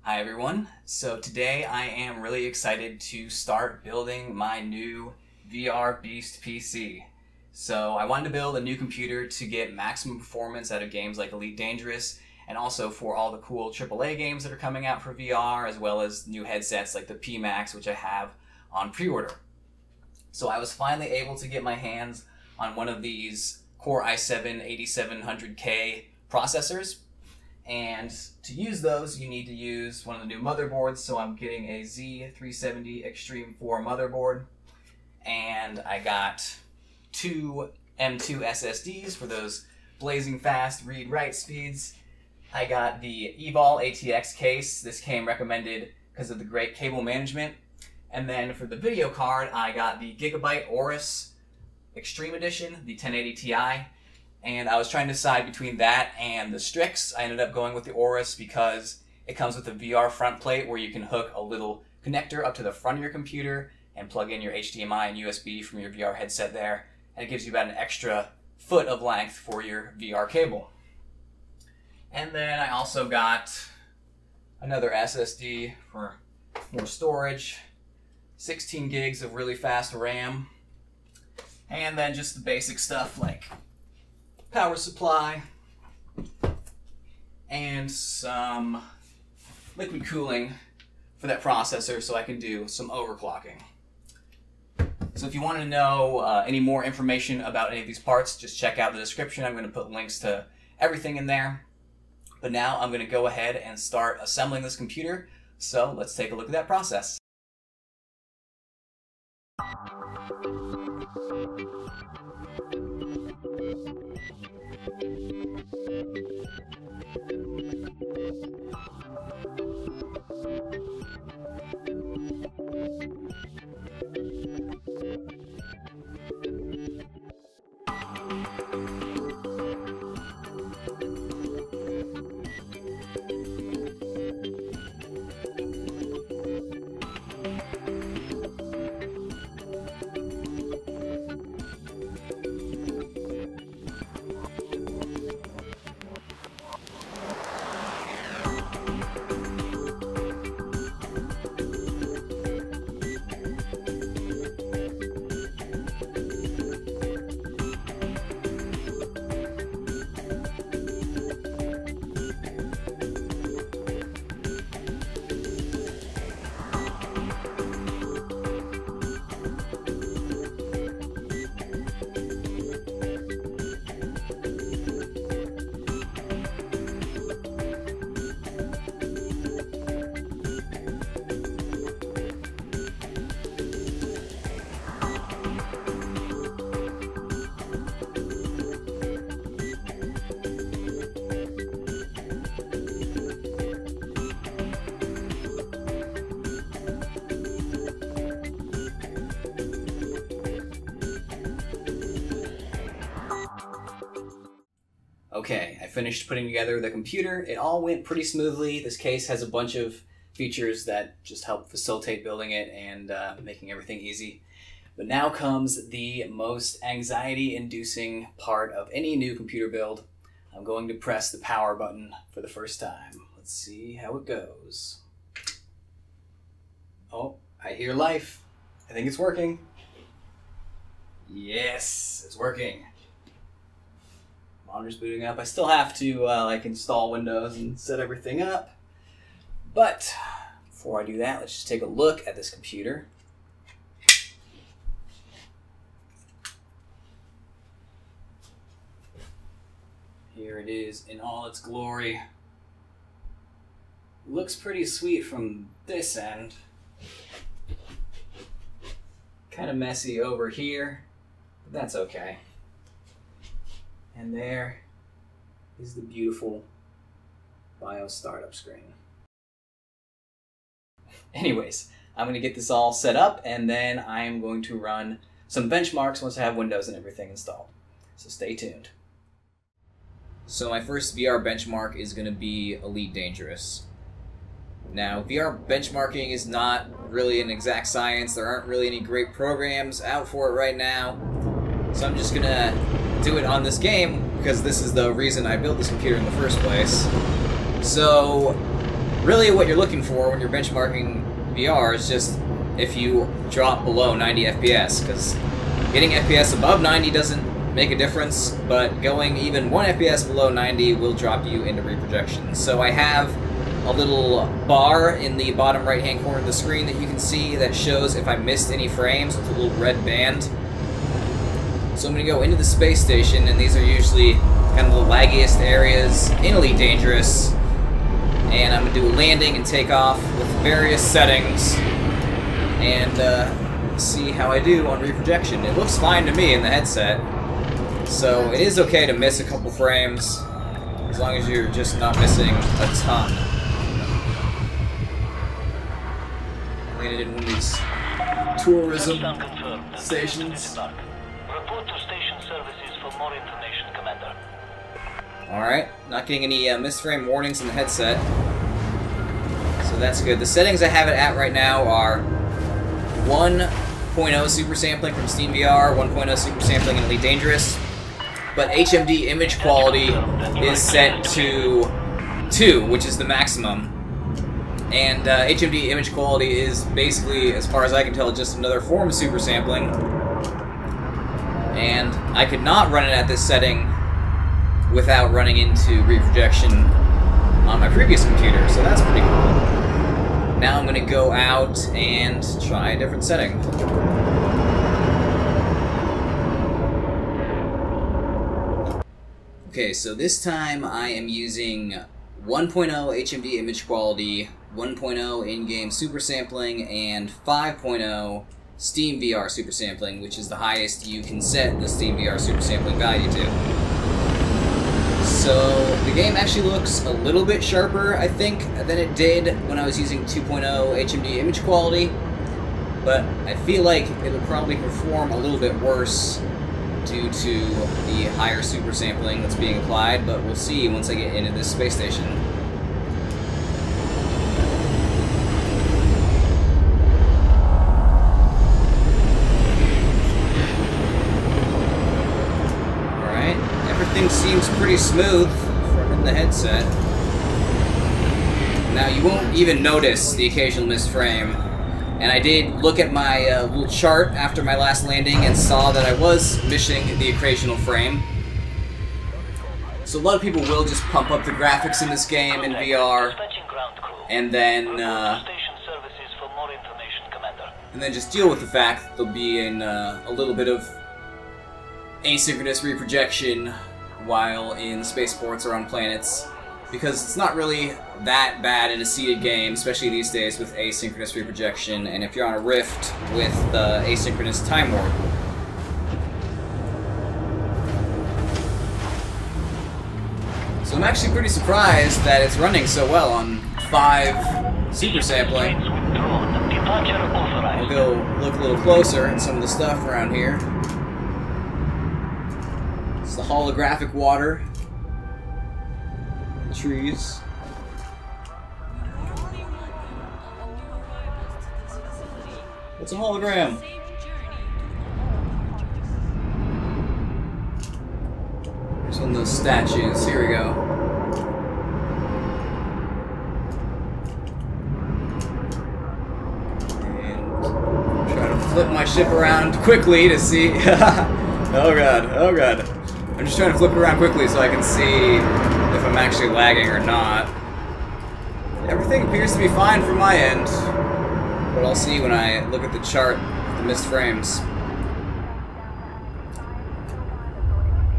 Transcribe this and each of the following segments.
Hi everyone. So today I am really excited to start building my new VR Beast PC. So I wanted to build a new computer to get maximum performance out of games like Elite Dangerous, and also for all the cool AAA games that are coming out for VR, as well as new headsets like the Pimax, which I have on pre-order. So I was finally able to get my hands on one of these Core i7-8700K processors. And to use those, you need to use one of the new motherboards. So I'm getting a Z370 Extreme 4 motherboard. And I got two M2 SSDs for those blazing fast read-write speeds. I got the Evol ATX case. This came recommended because of the great cable management. And then for the video card, I got the Gigabyte Aorus Extreme Edition, the 1080 Ti. And I was trying to decide between that and the Strix. I ended up going with the Aorus because it comes with a VR front plate where you can hook a little connector up to the front of your computer and plug in your HDMI and USB from your VR headset there. And it gives you about an extra foot of length for your VR cable. And then I also got another SSD for more storage, 16 gigs of really fast RAM, and then just the basic stuff like power supply, and some liquid cooling for that processor so I can do some overclocking. So if you want to know any more information about any of these parts, just check out the description. I'm going to put links to everything in there. But now I'm going to go ahead and start assembling this computer. So let's take a look at that process. Okay, I finished putting together the computer. It all went pretty smoothly. This case has a bunch of features that just help facilitate building it and making everything easy. But now comes the most anxiety-inducing part of any new computer build. I'm going to press the power button for the first time. Let's see how it goes. Oh, I hear life. I think it's working. Yes, it's working. Monitor's booting up. I still have to like install Windows and set everything up. But before I do that, let's just take a look at this computer. Here it is in all its glory. Looks pretty sweet from this end. Kind of messy over here, but that's okay. And there is the beautiful BIOS startup screen. Anyways, I'm going to get this all set up, and then I am going to run some benchmarks once I have Windows and everything installed. So stay tuned. So my first VR benchmark is going to be Elite Dangerous. Now, VR benchmarking is not really an exact science. There aren't really any great programs out for it right now. So I'm just going to do it on this game because this is the reason I built this computer in the first place. So really what you're looking for when you're benchmarking VR is just if you drop below 90 FPS, because getting FPS above 90 doesn't make a difference, but going even 1 FPS below 90 will drop you into reprojection. So I have a little bar in the bottom right hand corner of the screen that you can see that shows if I missed any frames with a little red band. So I'm going to go into the space station, and these are usually kind of the laggiest areas in Elite Dangerous, and I'm going to do a landing and take off with various settings and see how I do on reprojection. It looks fine to me in the headset, so it is okay to miss a couple frames as long as you're just not missing a ton. Landed in one of these tourism stations. Report to station services for more information, Commander. Alright, not getting any missed frame warnings in the headset, so that's good. The settings I have it at right now are 1.0 super sampling from Steam VR, 1.0 super sampling in Elite Dangerous, but HMD image quality is set to 2, which is the maximum. And HMD image quality is basically, as far as I can tell, just another form of super sampling. And I could not run it at this setting without running into reprojection on my previous computer, so that's pretty cool. Now I'm going to go out and try a different setting. Okay, so this time I am using 1.0 HMD image quality, 1.0 in-game super sampling, and 5.0 Steam VR super sampling, which is the highest you can set the Steam VR super sampling value to. So the game actually looks a little bit sharper, I think, than it did when I was using 2.0 HMD image quality, but I feel like it'll probably perform a little bit worse due to the higher super sampling that's being applied, but we'll see once I get into this space station. Alright, everything seems pretty smooth from in the headset. Now you won't even notice the occasional missed frame. And I did look at my little chart after my last landing and saw that I was missing the occasional frame. So a lot of people will just pump up the graphics in this game in VR, and then just deal with the fact that there'll be a little bit of asynchronous reprojection while in spaceports or on planets, because it's not really that bad in a seated game, especially these days with asynchronous reprojection, and if you're on a Rift with asynchronous time warp. So I'm actually pretty surprised that it's running so well on 5 super sampling. We'll go look a little closer at some of the stuff around here. It's the holographic water. Trees. What's a hologram? There's one of those statues. Here we go. And try to flip my ship around quickly to see. Oh god, oh god. I'm just trying to flip it around quickly so I can see if I'm actually lagging or not. Everything appears to be fine from my end, but I'll see when I look at the chart of the missed frames.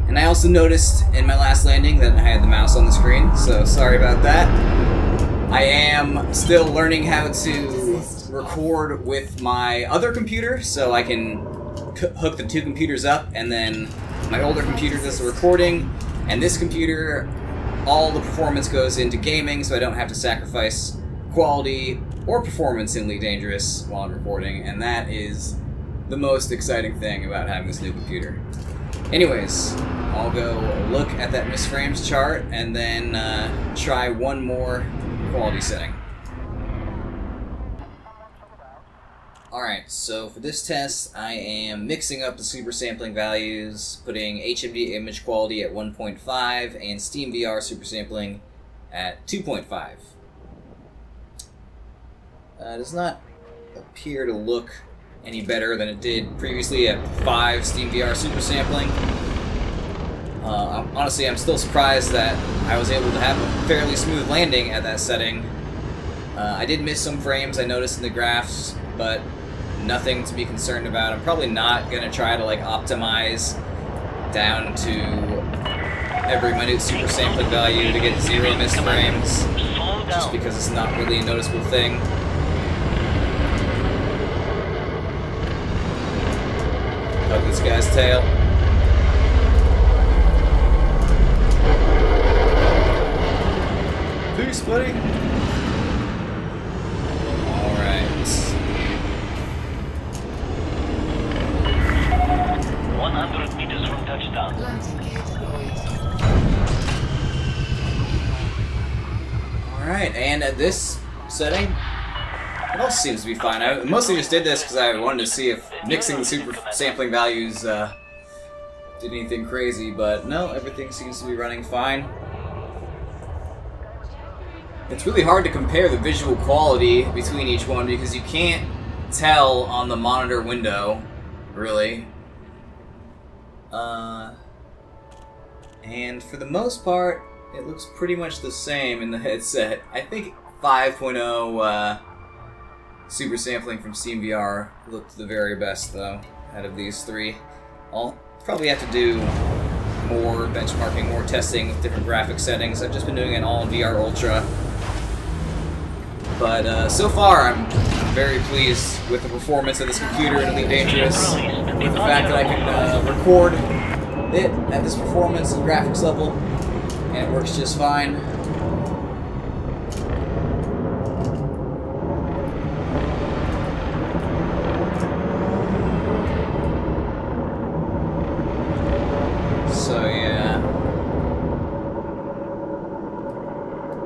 And I also noticed in my last landing that I had the mouse on the screen, so sorry about that. I am still learning how to record with my other computer, so I can hook the 2 computers up, and then my older computer does the recording, and this computer, all the performance goes into gaming, so I don't have to sacrifice quality or performance in Elite Dangerous while I'm recording, and that is the most exciting thing about having this new computer. Anyways, I'll go look at that missed frames chart and then try one more quality setting. Alright, so for this test, I am mixing up the super sampling values, putting HMD image quality at 1.5 and Steam VR super sampling at 2.5. does not appear to look any better than it did previously at 5 SteamVR supersampling. Honestly, I'm still surprised that I was able to have a fairly smooth landing at that setting. I did miss some frames, I noticed in the graphs, but nothing to be concerned about. I'm probably not going to try to like optimize down to every minute supersampling value to get 0 missed frames, just because it's not really a noticeable thing. Hug this guy's tail. Peace, buddy. Alright. 100 meters from touchdown. Alright, and at this setting, it all seems to be fine. I mostly just did this because I wanted to see if mixing the super sampling values did anything crazy, but no, everything seems to be running fine. It's really hard to compare the visual quality between each one because you can't tell on the monitor window, really. And for the most part, it looks pretty much the same in the headset. I think 5.0 super sampling from SteamVR looked the very best, though, out of these three. I'll probably have to do more benchmarking, more testing with different graphic settings. I've just been doing it all in VR Ultra. But so far, I'm very pleased with the performance of this computer in Elite Dangerous, with the fact that I can record it at this performance and graphics level, and it works just fine. So yeah,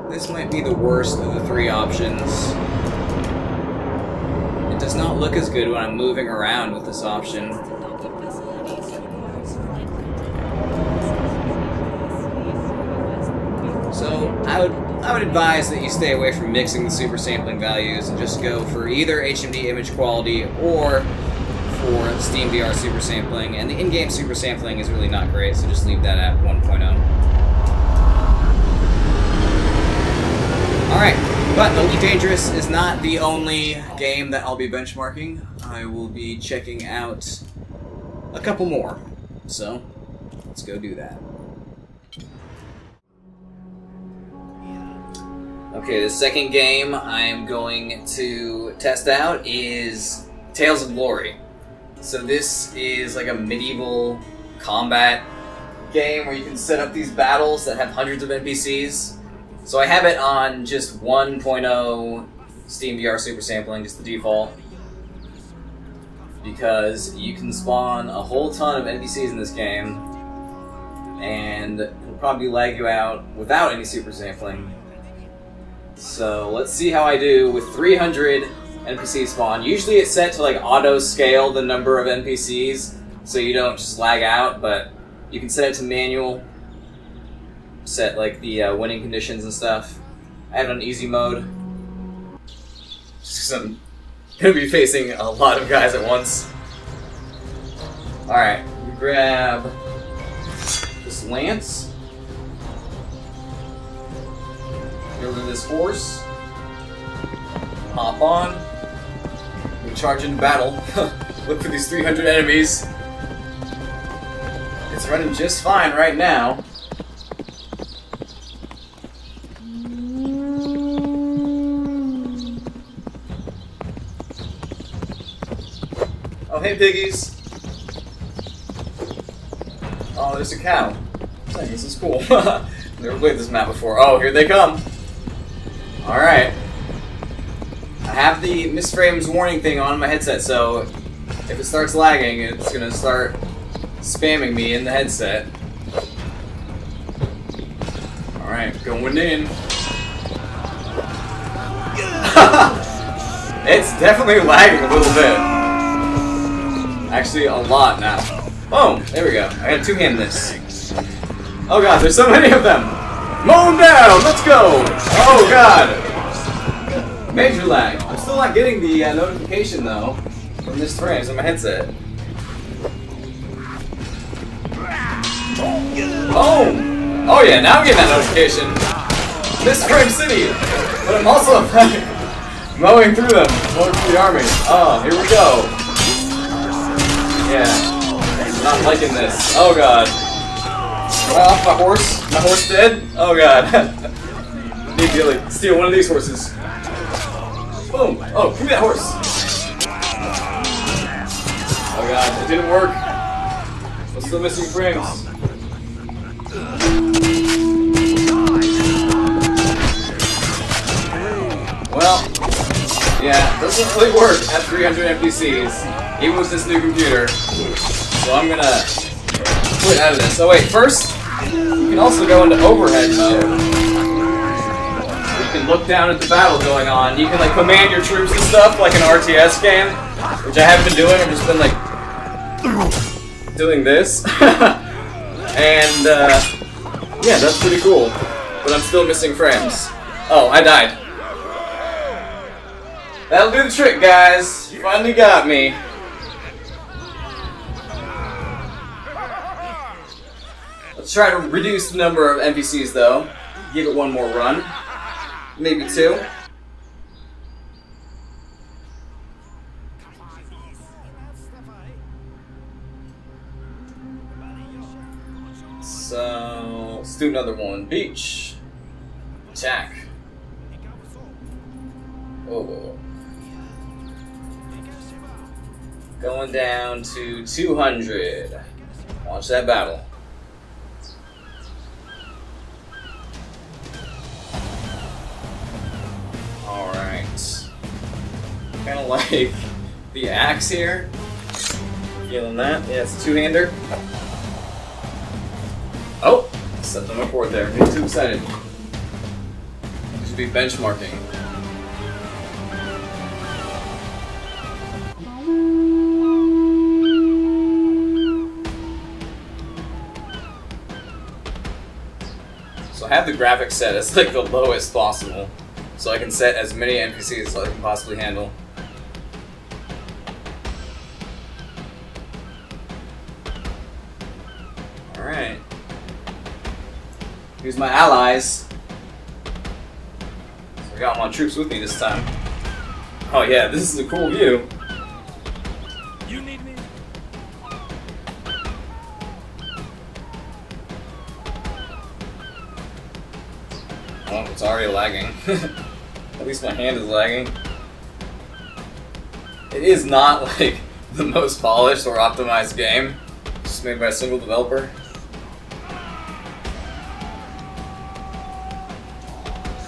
this might be the worst of the three options. It does not look as good when I'm moving around with this option. So I would advise that you stay away from mixing the super sampling values and just go for either HMD image quality or for SteamVR super sampling. And the in-game super sampling is really not great, so just leave that at 1.0. Alright, but Elite Dangerous is not the only game that I'll be benchmarking. I will be checking out a couple more. So, let's go do that. Okay, the second game I am going to test out is Tales of Glory. So this is like a medieval combat game where you can set up these battles that have hundreds of NPCs. So I have it on just 1.0 SteamVR super sampling, just the default, because you can spawn a whole ton of NPCs in this game, and it'll probably lag you out without any super sampling. So let's see how I do with 300 NPC spawn. Usually it's set to like auto scale the number of NPCs so you don't just lag out, but you can set it to manual, set like the winning conditions and stuff. I have it on easy mode just because I'm gonna be facing a lot of guys at once. Alright, grab this lance. Go to this horse, hop on, we charge into battle, look for these 300 enemies. It's running just fine right now. Oh, hey piggies! Oh, there's a cow. Dang, this is cool. Never played this map before. Oh, here they come! Alright. I have the misframes warning thing on my headset, so if it starts lagging, it's gonna start spamming me in the headset. Alright, going in. It's definitely lagging a little bit. Actually, a lot now. Boom! There we go. I gotta two-hand this. Oh god, there's so many of them! Mow them down! Let's go! Oh god! Major lag. still not getting the notification though from missed frames on my headset. Oh! Oh yeah, now I'm getting that notification. Missed Frame City! But I'm also mowing through them, mowing through the army. Oh, here we go. Yeah. Not liking this. Oh god. Oh, my horse. My horse dead? Oh god. Need to like, steal one of these horses. Boom! Oh, give me that horse! Oh god, it didn't work. I'm still missing frames. Well, yeah, doesn't really work at 300 NPCs, even with this new computer. So I'm gonna quit out of this. Oh wait, first, you can also go into overhead mode. You can look down at the battle going on. You can like command your troops and stuff like an RTS game, which I haven't been doing. I've just been like doing this. And yeah, that's pretty cool. But I'm still missing frames. Oh, I died. That'll do the trick, guys. You finally got me. Let's try to reduce the number of NPCs, though. Give it one more run. Maybe two. So, let's do another one. Beach. Attack. Oh. Going down to 200. Watch that battle. Alright. Kinda like the axe here. Feeling that? Yeah, it's a two-hander. Oh! Stepped on my board there. Getting too excited. Should be benchmarking. So I have the graphics set as like the lowest possible, so I can set as many NPCs as I can possibly handle. Alright. Here's my allies. So I got my troops with me this time. Oh yeah, this is a cool view. You need me? Oh, it's already lagging. At least my hand is lagging. It is not like the most polished or optimized game. Just made by a single developer.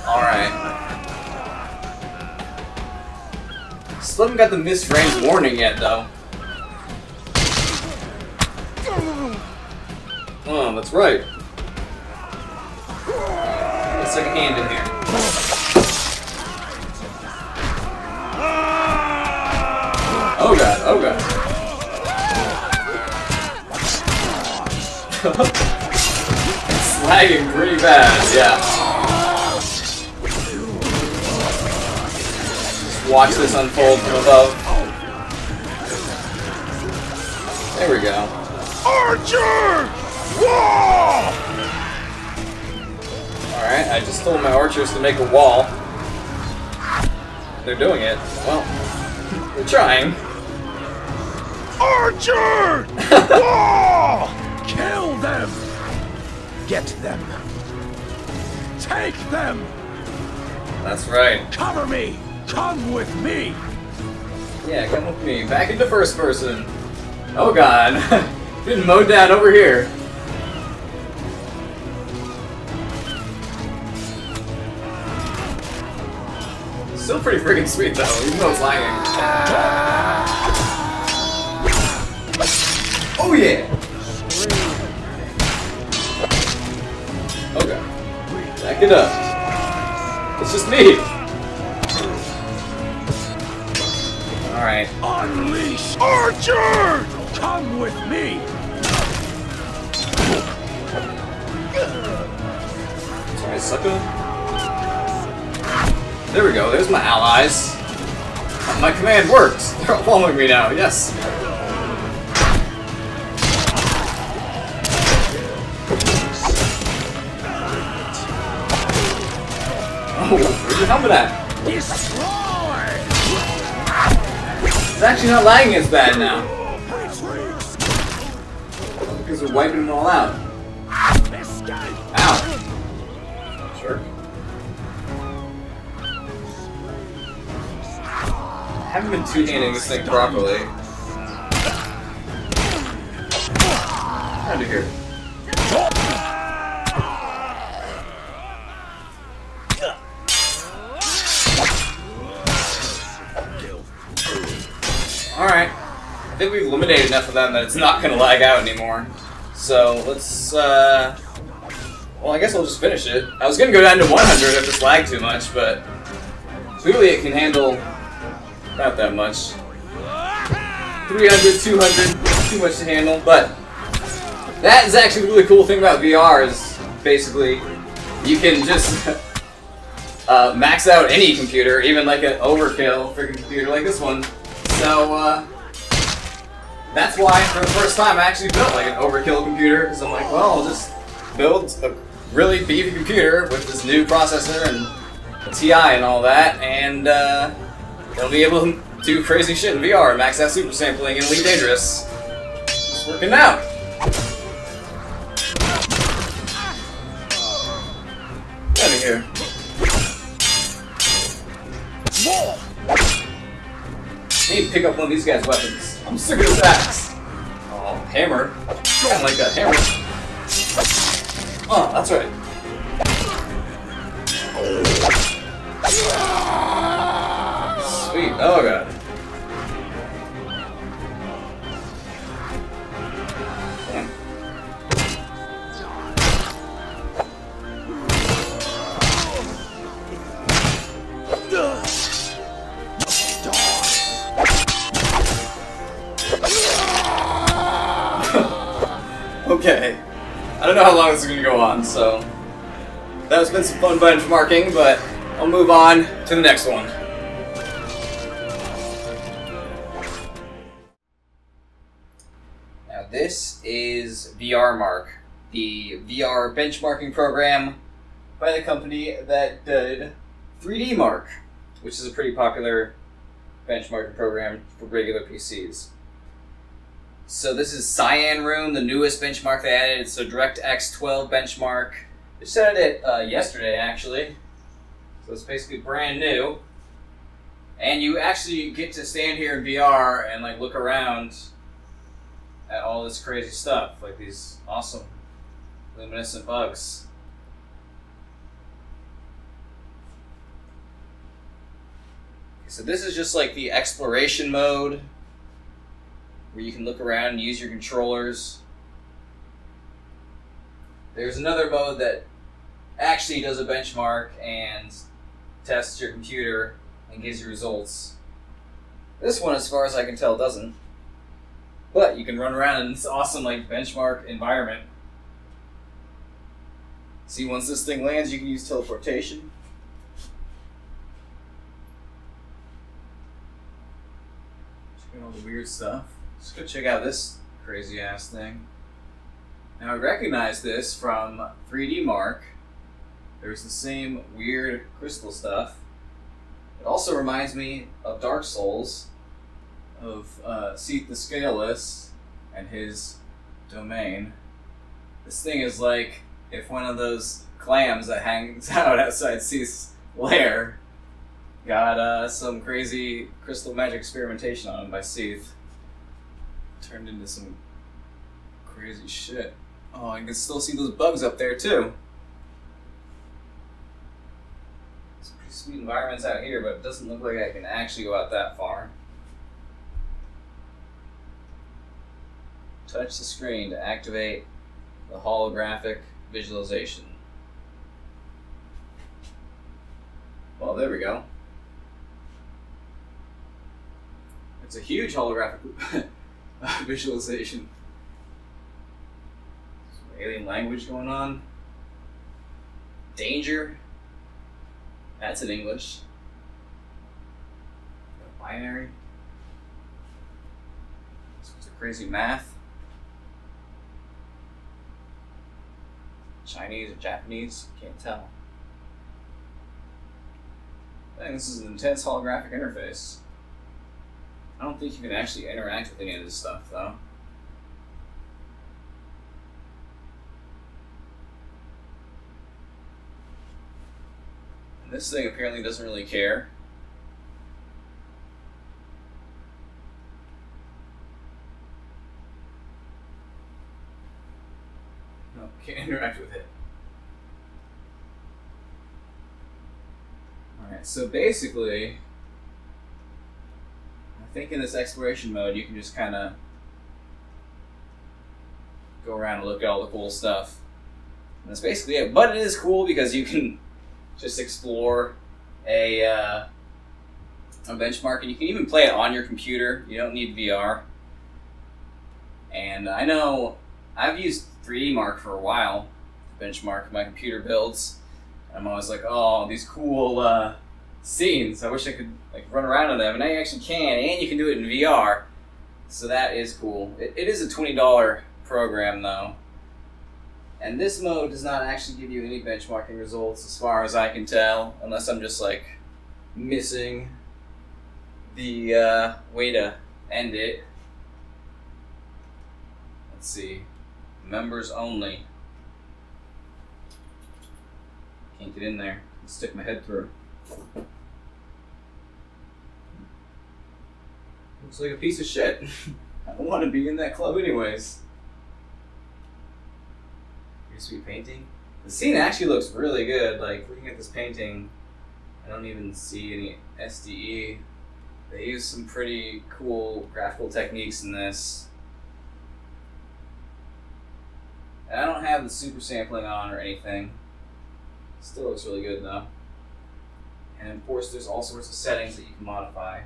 Alright. Still haven't got the missed frames warning yet, though. Oh, that's right. Get a second hand in here. Oh god, oh god. It's lagging pretty bad, yeah. Watch this unfold from above. There we go. Archer! Wall! Alright, I just told my archers to make a wall. They're doing it. Well, they're trying. Archer! Wall! Kill them! Get them! Take them! That's right. Cover me! Come with me! Yeah, come with me. Back into first person. Oh god. Getting mowed down over here. Still pretty freaking sweet though, even though it's lagging. Oh yeah! Okay. Back it up. It's just me! Alright. Unleash Archer! Come with me! Sorry, sucker. There we go, there's my allies. My command worked! They're all following me now, yes! Oh, where's your helmet at? It's actually not lagging as bad now. Because we're wiping them all out. Ow. Sure. I haven't been two-handing this thing properly. Out of here. Alright. I think we've eliminated enough of them that it's not going to lag out anymore. So, let's, well, I guess I'll just finish it. I was going to go down to 100 if this lagged too much, but clearly it can handle not that much. 300, 200, too much to handle, but that is actually the really cool thing about VR is basically you can just max out any computer, even like an overkill freaking computer like this one. So, that's why for the first time I actually built like an overkill computer, because I'm like, well, I'll just build a really beefy computer with this new processor and a TI and all that, and it'll be able to do crazy shit in VR, max out super sampling and Elite Dangerous. It's working out. Get out of here. I need to pick up one of these guys' weapons. I'm sick of his axe. Oh, hammer. I don't like that hammer. Oh, that's right. Sweet. Oh god. Okay. I don't know how long this is going to go on, so that's been some fun benchmarking, but I'll move on to the next one. Now this is VRMark, the VR benchmarking program by the company that did 3DMark, which is a pretty popular benchmarking program for regular PCs. So this is Cyan Room, the newest benchmark they added. It's a DirectX 12 benchmark. They started it yesterday, actually. So it's basically brand new. And you actually get to stand here in VR and like look around at all this crazy stuff, like these awesome luminescent bugs. So this is just like the exploration mode, where you can look around and use your controllers. There's another mode that actually does a benchmark and tests your computer and gives you results. This one, as far as I can tell, doesn't. But you can run around in this awesome like benchmark environment. See, once this thing lands, you can use teleportation. Checking all the weird stuff. Let's go check out this crazy ass thing. Now I recognize this from 3DMark. There's the same weird crystal stuff. It also reminds me of Dark Souls, of Seath the Scaleless and his domain. This thing is like if one of those clams that hangs out outside Seath's lair got some crazy crystal magic experimentation on him by Seath. Turned into some crazy shit. Oh, I can still see those bugs up there too. Some pretty sweet environments out here, but it doesn't look like I can actually go out that far. Touch the screen to activate the holographic visualization. Well, there we go. It's a huge holographic visualization. Some alien language going on. Danger. That's in English. binary. It's a crazy math. Chinese or Japanese, can't tell. I think this is an intense holographic interface. I don't think you can actually interact with any of this stuff, though. And this thing apparently doesn't really care. No, can't interact with it. Alright, so basically, I think in this exploration mode you can just kind of go around and look at all the cool stuff. And that's basically it. But it is cool because you can just explore a benchmark, and you can even play it on your computer. You don't need VR. And I know I've used VRMark for a while to benchmark my computer builds. I'm always like, oh, these cool scenes. I wish I could like run around in them, and now you actually can, and you can do it in VR. So that is cool. It is a $20 program though, and this mode does not actually give you any benchmarking results as far as I can tell, unless I'm just like missing the way to end it. Let's see, members only. Can't get in there. Let's stick my head through. Looks like a piece of shit. I don't want to be in that club anyways. Pretty sweet painting. The scene actually looks really good. Like, looking at this painting, I don't even see any SDE. They use some pretty cool graphical techniques in this. And I don't have the super sampling on or anything. Still looks really good though. And of course there's all sorts of settings that you can modify.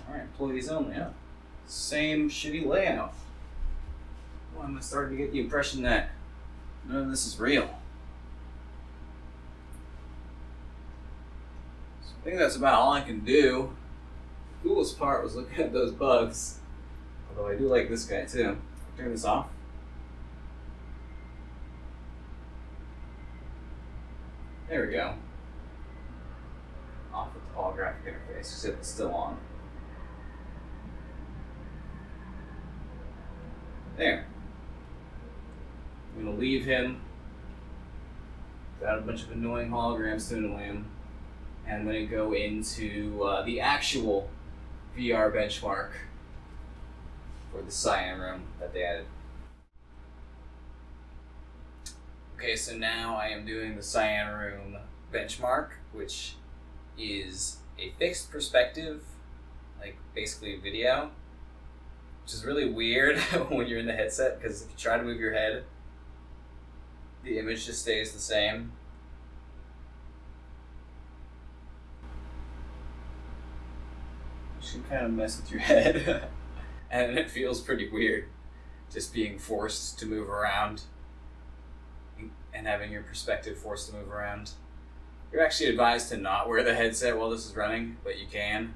Alright, employees only, yeah. Same shitty layout. Well, I'm starting to get the impression that none of this is real. So I think that's about all I can do. The coolest part was looking at those bugs. Although I do like this guy too. Turn this off. There we go. Off with the holographic interface, except it's still on. There. I'm going to leave him without a bunch of annoying holograms to annoy him. And I'm going to go into the actual VR benchmark for the Cyan Room that they added. Okay, so now I am doing the Cyan Room benchmark, which is a fixed perspective, like basically video, which is really weird when you're in the headset, because if you try to move your head, the image just stays the same. Which can kind of mess with your head. And it feels pretty weird, just being forced to move around and having your perspective forced to move around. You're actually advised to not wear the headset while this is running, but you can.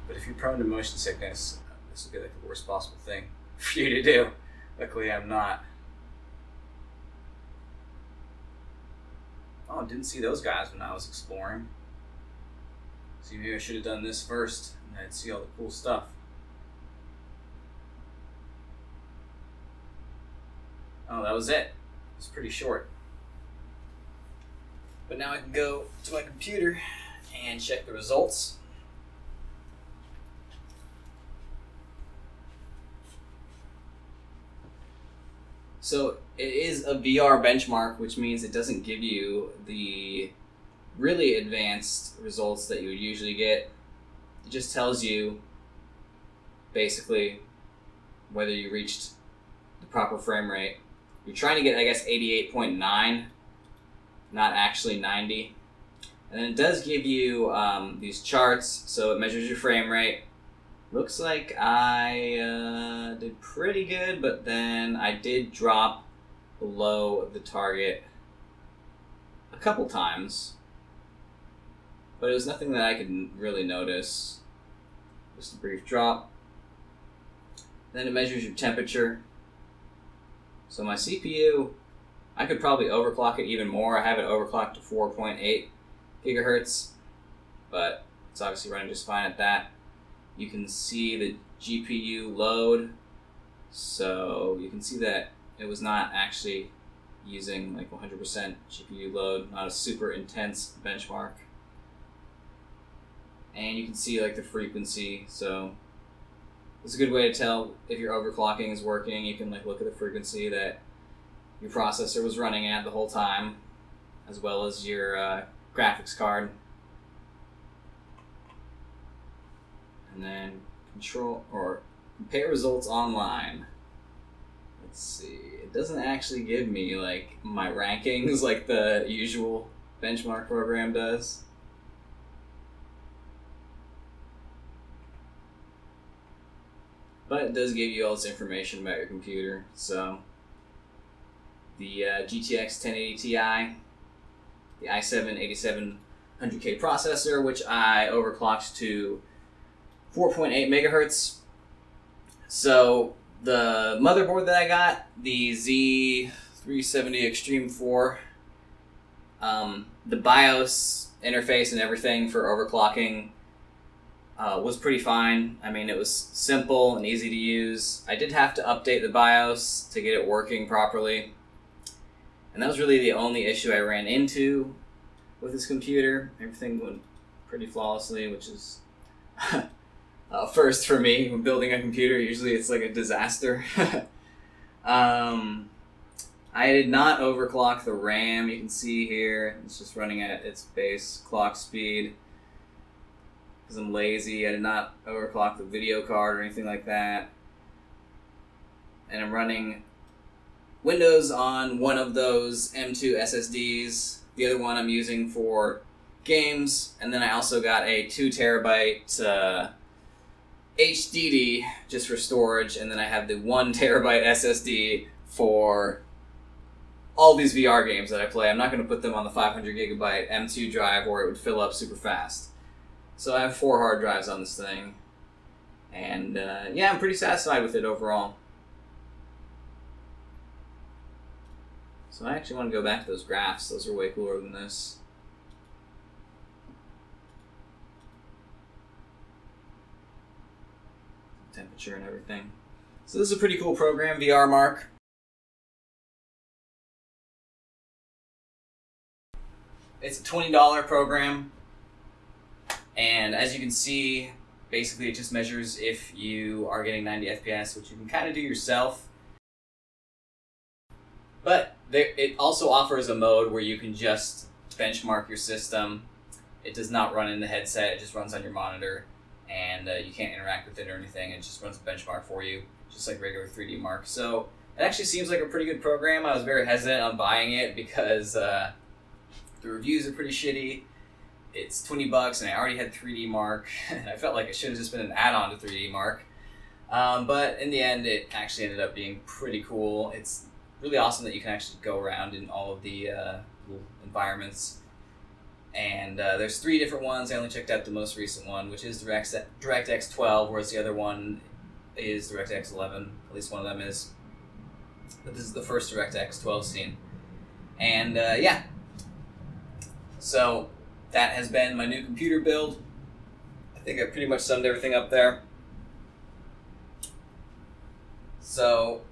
But if you're prone to motion sickness, this will be like the worst possible thing for you to do. Luckily, I'm not. Oh, didn't see those guys when I was exploring. See, maybe I should have done this first, and I'd see all the cool stuff. Oh, that was it. It's pretty short. But now I can go to my computer and check the results. So it is a VR benchmark, which means it doesn't give you the really advanced results that you would usually get. It just tells you basically whether you reached the proper frame rate. You're trying to get, I guess, 88.9, not actually 90. And then it does give you these charts, so it measures your frame rate. Looks like I did pretty good, but then I did drop below the target a couple times, but it was nothing that I could really notice. Just a brief drop. Then it measures your temperature. So my CPU, I could probably overclock it even more. I have it overclocked to 4.8 gigahertz, but it's obviously running just fine at that. You can see the GPU load, so you can see that it was not actually using like 100% GPU load, not a super intense benchmark. And you can see like the frequency, so it's a good way to tell if your overclocking is working. You can like look at the frequency that your processor was running at the whole time, as well as your graphics card. And then compare results online. Let's see. It doesn't actually give me like my rankings like the usual benchmark program does. But it does give you all this information about your computer. So the GTX 1080 Ti, the i7 8700K processor, which I overclocked to 4.8 megahertz. So the motherboard that I got, the Z370 Extreme 4, the BIOS interface and everything for overclocking was pretty fine. I mean, it was simple and easy to use. I did have to update the BIOS to get it working properly. And that was really the only issue I ran into with this computer. Everything went pretty flawlessly, which is first for me when building a computer. Usually it's like a disaster. I did not overclock the RAM. You can see here, it's just running at its base clock speed. Because I'm lazy, I did not overclock the video card or anything like that. And I'm running Windows on one of those M2 SSDs. The other one I'm using for games. And then I also got a 2 terabyte HDD just for storage. And then I have the 1 terabyte SSD for all these VR games that I play. I'm not going to put them on the 500 gigabyte M2 drive or it would fill up super fast. So I have 4 hard drives on this thing. And yeah, I'm pretty satisfied with it overall. So I actually want to go back to those graphs. Those are way cooler than this. Temperature and everything. So this is a pretty cool program, VRMark. It's a $20 program. And as you can see, basically it just measures if you are getting 90 FPS, which you can kind of do yourself. But it also offers a mode where you can just benchmark your system. It does not run in the headset, it just runs on your monitor. And you can't interact with it or anything, it just runs a benchmark for you, just like regular 3D Mark. So it actually seems like a pretty good program. I was very hesitant on buying it because the reviews are pretty shitty. It's $20 and I already had 3D Mark, and I felt like it should have just been an add-on to 3D Mark. But in the end, it actually ended up being pretty cool. It's really awesome that you can actually go around in all of the little environments. And there's 3 different ones. I only checked out the most recent one, which is DirectX 12, whereas the other one is DirectX 11. At least one of them is. But this is the first DirectX 12 scene. And yeah. So that has been my new computer build. I think I pretty much summed everything up there. So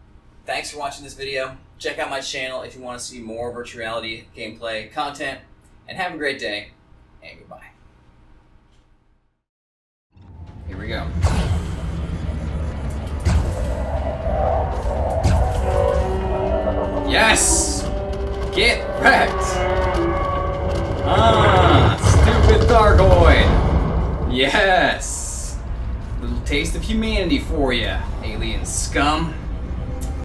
thanks for watching this video. Check out my channel if you want to see more virtual reality gameplay content. And have a great day, and goodbye. Here we go. Yes! Get wrecked! Ah, stupid Thargoid! Yes! Little taste of humanity for ya, alien scum.